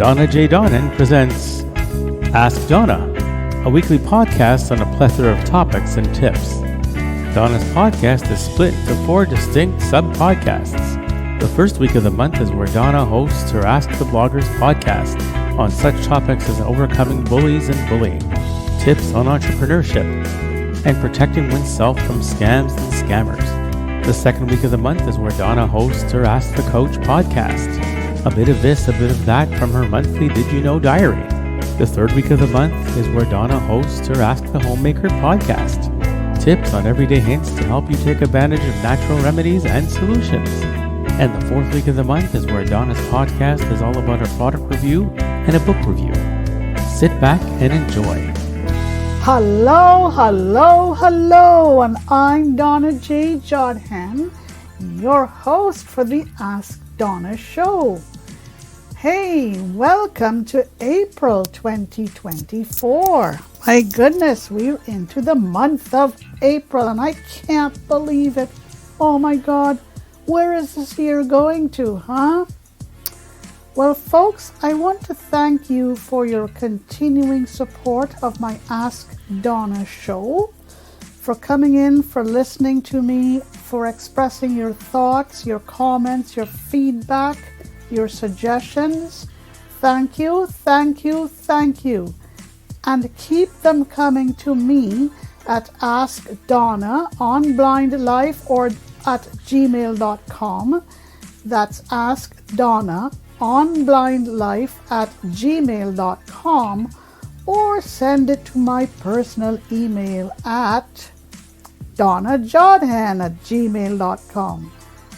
Donna J. Donnan presents Ask Donna, a weekly podcast on a plethora of topics and tips. Donna's podcast is split into 4 distinct sub-podcasts. The first week of the month is where Donna hosts her Ask the Bloggers podcast on such topics as overcoming bullies and bullying, tips on entrepreneurship, and protecting oneself from scams and scammers. The second week of the month is where Donna hosts her Ask the Coach podcast. A bit of this, a bit of that from her monthly Did You Know diary. The third week of the month is where Donna hosts her Ask the Homemaker podcast. Tips on everyday hints to help you take advantage of natural remedies and solutions. And the fourth week of the month is where Donna's podcast is all about her product review and a book review. Sit back and enjoy. Hello, and I'm Donna J. Jodhan, your host for the Ask Donna show. Hey, welcome to April 2024. My goodness, we're into the month of April and I can't believe it. Oh my God, where is this year going to, huh? Well, folks, I want to thank you for your continuing support of my Ask Donna show, for coming in, for listening to me, for expressing your thoughts, your comments, your feedback, your suggestions. Thank you. And keep them coming to me at askdonnaonblindlife or at gmail.com. That's askdonnaonblindlife at gmail.com, or send it to my personal email at donnajodhan@gmail.com.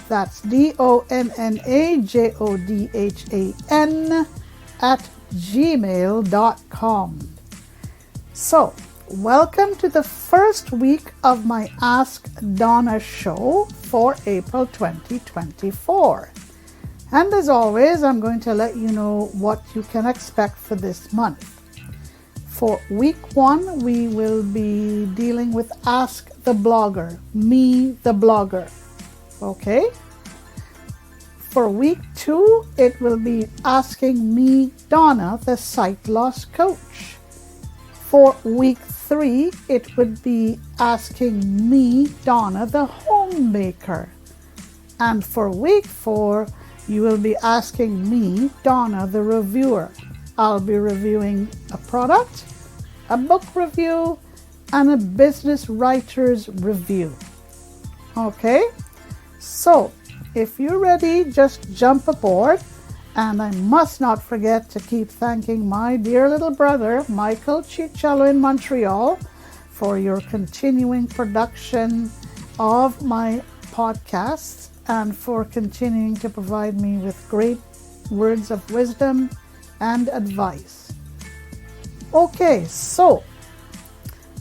That's DONNAJODHAN at gmail.com. So, welcome to the first week of my Ask Donna show for April 2024. And as always, I'm going to let you know what you can expect for this month. For week 1, we will be dealing with Ask the Blogger, me the blogger. Okay? For week 2, it will be asking me, Donna, the sight loss coach. For week 3, it would be asking me, Donna, the homemaker. And for week 4, you will be asking me, Donna, the reviewer. I'll be reviewing a product, a book review, and a business writer's review. Okay? So, if you're ready, just jump aboard. And I must not forget to keep thanking my dear little brother, Michael Cicciello in Montreal, for your continuing production of my podcasts and for continuing to provide me with great words of wisdom and advice. Okay, so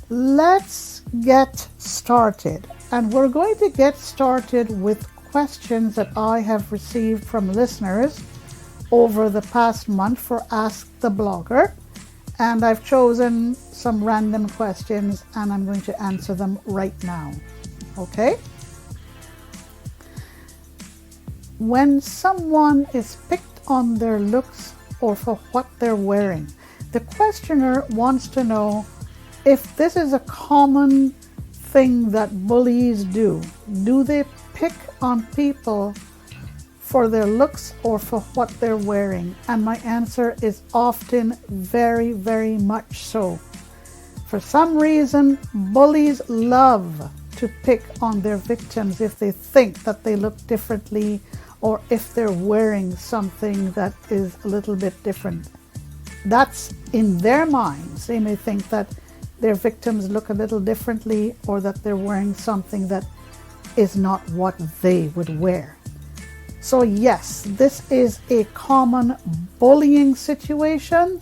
let's get started. And we're going to get started with questions that I have received from listeners over the past month for Ask the Blogger. And I've chosen some random questions and I'm going to answer them right now. Okay? When someone is picked on their looks or for what they're wearing, the questioner wants to know if this is a common thing that bullies do. Do they pick on people for their looks or for what they're wearing? And my answer is often very, very much so. For some reason, bullies love to pick on their victims if they think that they look differently or if they're wearing something that is a little bit different. That's in their minds. They may think that their victims look a little differently or that they're wearing something that is not what they would wear. So yes, this is a common bullying situation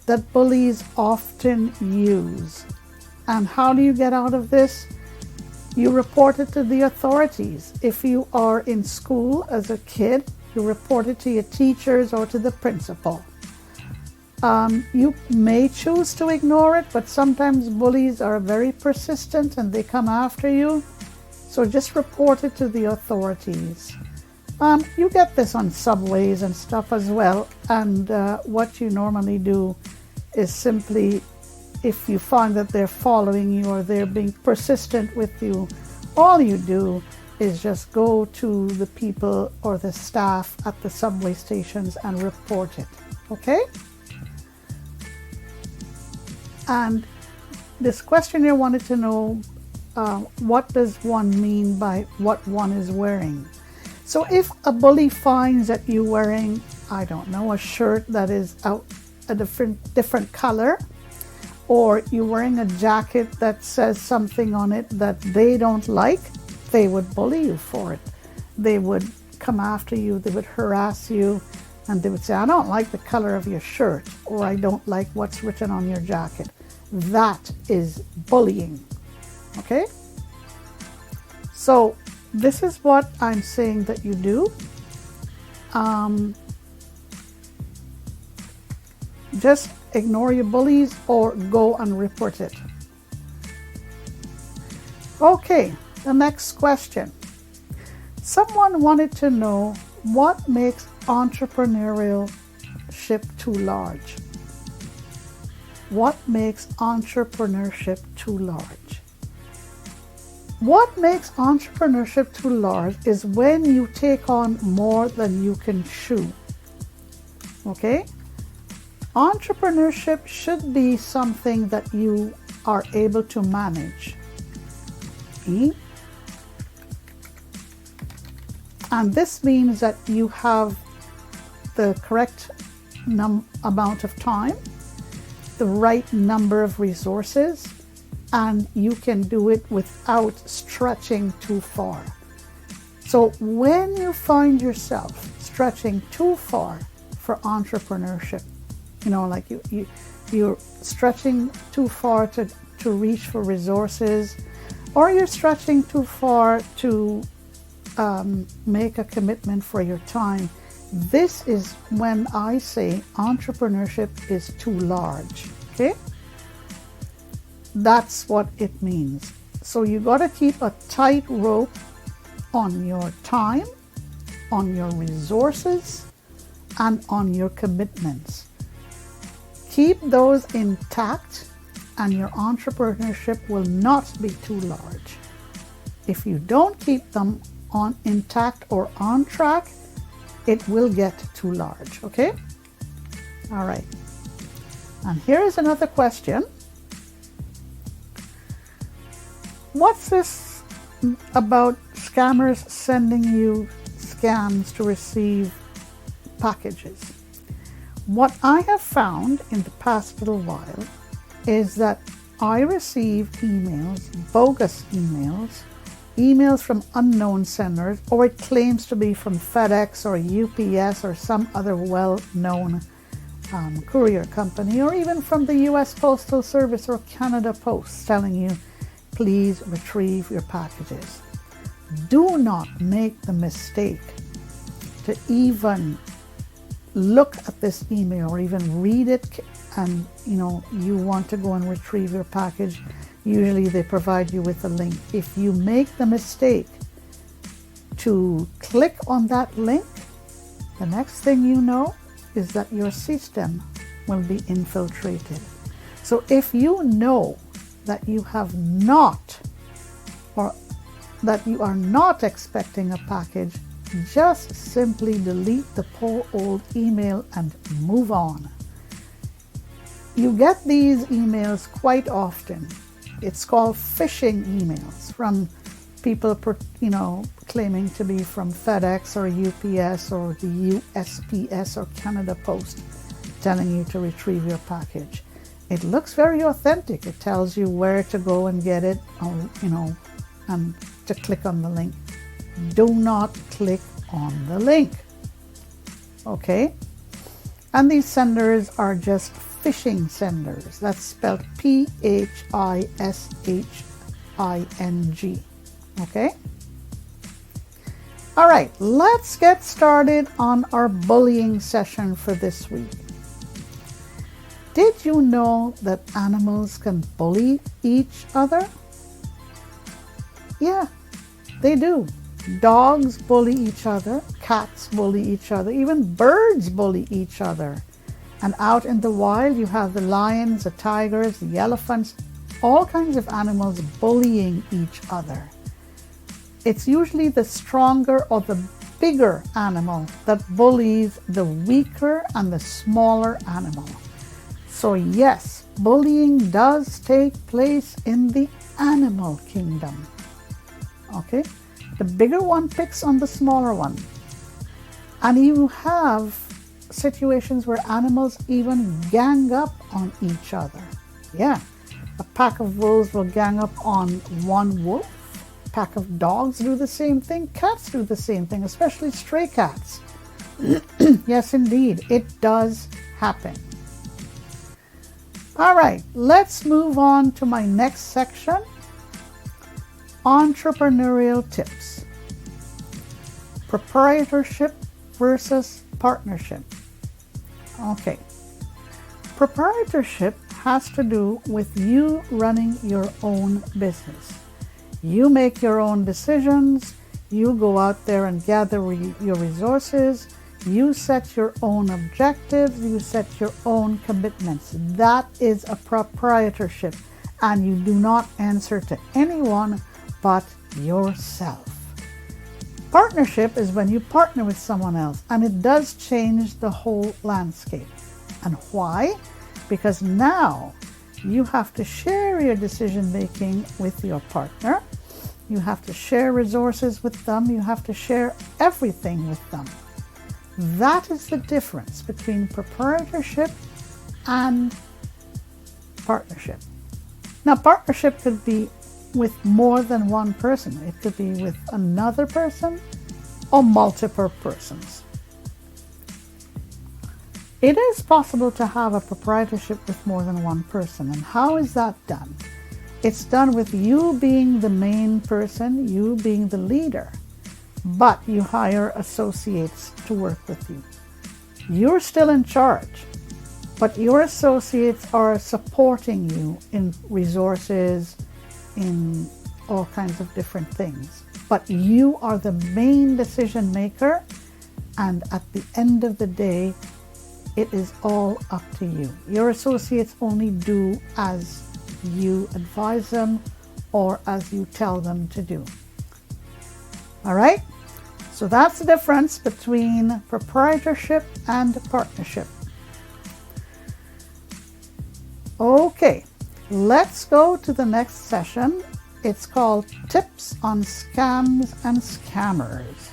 that bullies often use. And how do you get out of this? You report it to the authorities. If you are in school as a kid, you report it to your teachers or to the principal. You may choose to ignore it, but sometimes bullies are very persistent and they come after you. So just report it to the authorities. You get this on subways and stuff as well. And what you normally do is simply, if you find that they're following you or they're being persistent with you, all you do is just go to the people or the staff at the subway stations and report it. Okay? And this questionnaire wanted to know what does one mean by what one is wearing. So if a bully finds that you're wearing, I don't know, a shirt that is out a different color, or you're wearing a jacket that says something on it that they don't like, they would bully you for it. They would come after you, they would harass you, and they would say, I don't like the color of your shirt, or I don't like what's written on your jacket. That is bullying. Okay? So this is what I'm saying that you do. Just ignore your bullies or go and report it. Okay, the next question. Someone wanted to know what makes entrepreneurship too large. What makes entrepreneurship too large? What makes entrepreneurship too large is when you take on more than you can chew. Okay? Entrepreneurship should be something that you are able to manage. And this means that you have the correct amount of time, the right number of resources, and you can do it without stretching too far. So when you find yourself stretching too far for entrepreneurship, like you're stretching too far to reach for resources, or you're stretching too far to make a commitment for your time, this is when I say entrepreneurship is too large. Okay? That's what it means. So you got to keep a tight rope on your time, on your resources, and on your commitments. Keep those intact, and your entrepreneurship will not be too large. If you don't keep them intact or on track, it will get too large. Okay? All right. And here is another question. What's this about scammers sending you scams to receive packages? What I have found in the past little while is that I receive emails, bogus emails from unknown senders, or it claims to be from FedEx or UPS or some other well-known courier company, or even from the US Postal Service or Canada Post, telling you, please retrieve your packages. Do not make the mistake to even look at this email or even read it, and you want to go and retrieve your package. Usually they provide you with a link. If you make the mistake to click on that link, the next thing you know is that your system will be infiltrated. So if you know that you have not, or that you are not expecting a package, just simply delete the poor old email and move on. You get these emails quite often. It's called phishing emails from people, claiming to be from FedEx or UPS or the USPS or Canada Post, telling you to retrieve your package. It looks very authentic. It tells you where to go and get it, or, and to click on the link. Do not click on the link. Okay? And these senders are just phishing senders. That's spelled PHISHING. Okay? All right, let's get started on our bullying session for this week. Did you know that animals can bully each other? Yeah, they do. Dogs bully each other, cats bully each other, even birds bully each other. And out in the wild, you have the lions, the tigers, the elephants, all kinds of animals bullying each other. It's usually the stronger or the bigger animal that bullies the weaker and the smaller animal. So yes, bullying does take place in the animal kingdom. Okay? The bigger one picks on the smaller one. And you have situations where animals even gang up on each other. Yeah, a pack of wolves will gang up on one wolf. A pack of dogs do the same thing. Cats do the same thing, especially stray cats. Yes, indeed, it does happen. All right, let's move on to my next section. Entrepreneurial tips. Proprietorship versus partnership. Okay. Proprietorship has to do with you running your own business. You make your own decisions. You go out there and gather your resources. You set your own objectives. You set your own commitments. That is a proprietorship. And you do not answer to anyone but yourself. Partnership is when you partner with someone else, and it does change the whole landscape. And why? Because now you have to share your decision making with your partner. You have to share resources with them. You have to share everything with them. That is the difference between proprietorship and partnership. Now, partnership could be with more than one person. It could be with another person or multiple persons. It is possible to have a proprietorship with more than one person. And how is that done? It's done with you being the main person, you being the leader, but you hire associates to work with you. You're still in charge, but your associates are supporting you in resources, in all kinds of different things. But you are the main decision maker, and at the end of the day, it is all up to you. Your associates only do as you advise them or as you tell them to do. All right? So that's the difference between proprietorship and partnership. Okay. Let's go to the next session. It's called Tips on Scams and Scammers.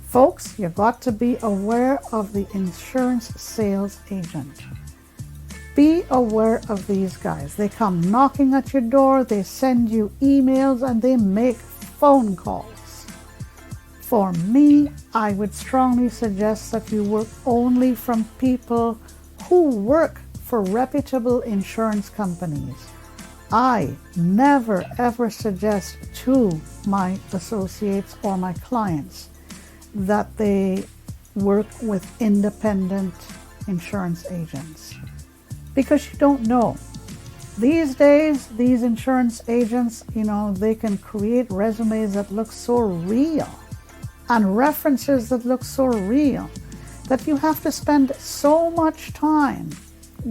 Folks, you've got to be aware of the insurance sales agent. Be aware of these guys. They come knocking at your door, they send you emails, and they make phone calls. For me, I would strongly suggest that you work only from people who work for reputable insurance companies. I never ever suggest to my associates or my clients that they work with independent insurance agents, because you don't know. These days, these insurance agents, they can create resumes that look so real and references that look so real that you have to spend so much time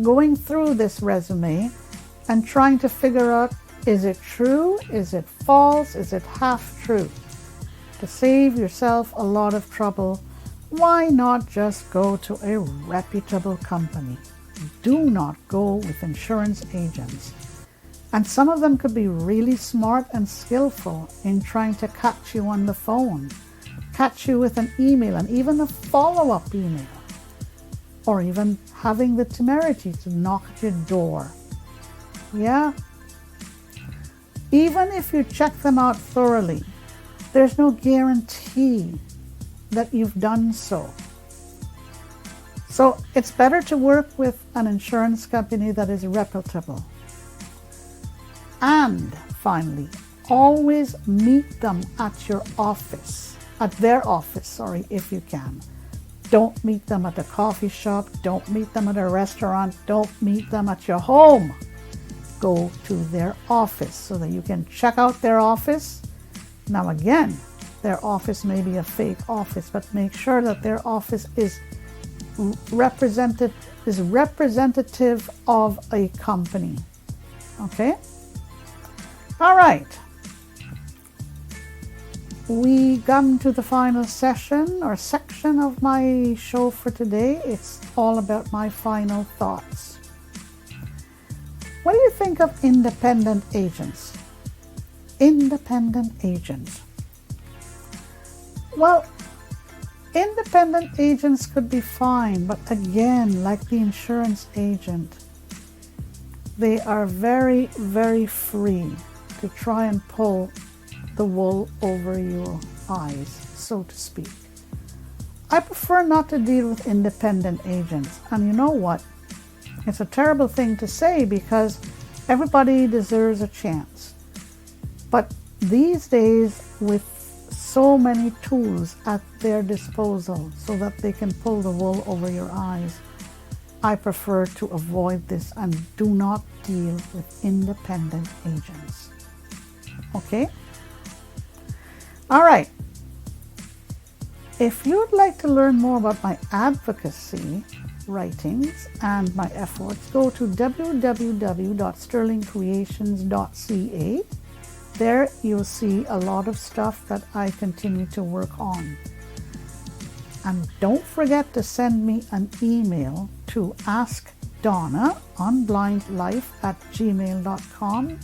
going through this resume and trying to figure out, is it true? Is it false? Is it half true? To save yourself a lot of trouble, why not just go to a reputable company? Do not go with insurance agents. And some of them could be really smart and skillful in trying to catch you on the phone, catch you with an email and even a follow-up email, or even having the temerity to knock at your door. Yeah? Even if you check them out thoroughly, there's no guarantee that you've done so. So it's better to work with an insurance company that is reputable. And finally, always meet them at their office, if you can. Don't meet them at a coffee shop. Don't meet them at a restaurant. Don't meet them at your home. Go to their office so that you can check out their office. Now again, their office may be a fake office, but make sure that their office is representative of a company. Okay? All right. We come to the final session or section of my show for today. It's all about my final thoughts. What do you think of independent agents? Independent agents. Well, independent agents could be fine, but again, like the insurance agent, they are very, very free to try and pull the wool over your eyes, so to speak. I prefer not to deal with independent agents. And you know what? It's a terrible thing to say because everybody deserves a chance. But these days, with so many tools at their disposal so that they can pull the wool over your eyes, I prefer to avoid this and do not deal with independent agents. Okay? All right. If you'd like to learn more about my advocacy writings and my efforts, go to www.sterlingcreations.ca. There you'll see a lot of stuff that I continue to work on. And don't forget to send me an email to askdonnaonblindlife@gmail.com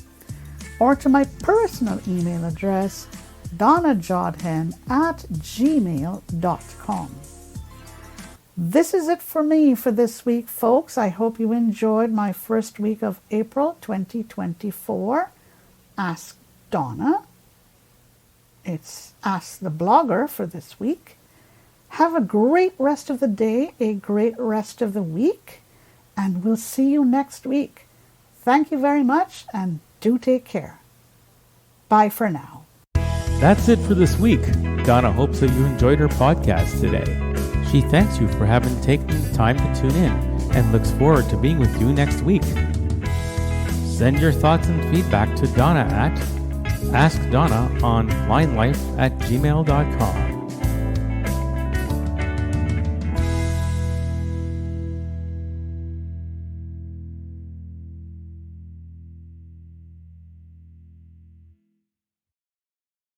or to my personal email address donnajodhen@gmail.com. This is it for me for this week, folks. I hope you enjoyed my first week of April 2024. Ask Donna. It's Ask the Blogger for this week. Have a great rest of the day, a great rest of the week, and we'll see you next week. Thank you very much, and do take care. Bye for now. That's it for this week. Donna hopes that you enjoyed her podcast today. She thanks you for having taken the time to tune in and looks forward to being with you next week. Send your thoughts and feedback to Donna at askdonnaonblindlife@gmail.com.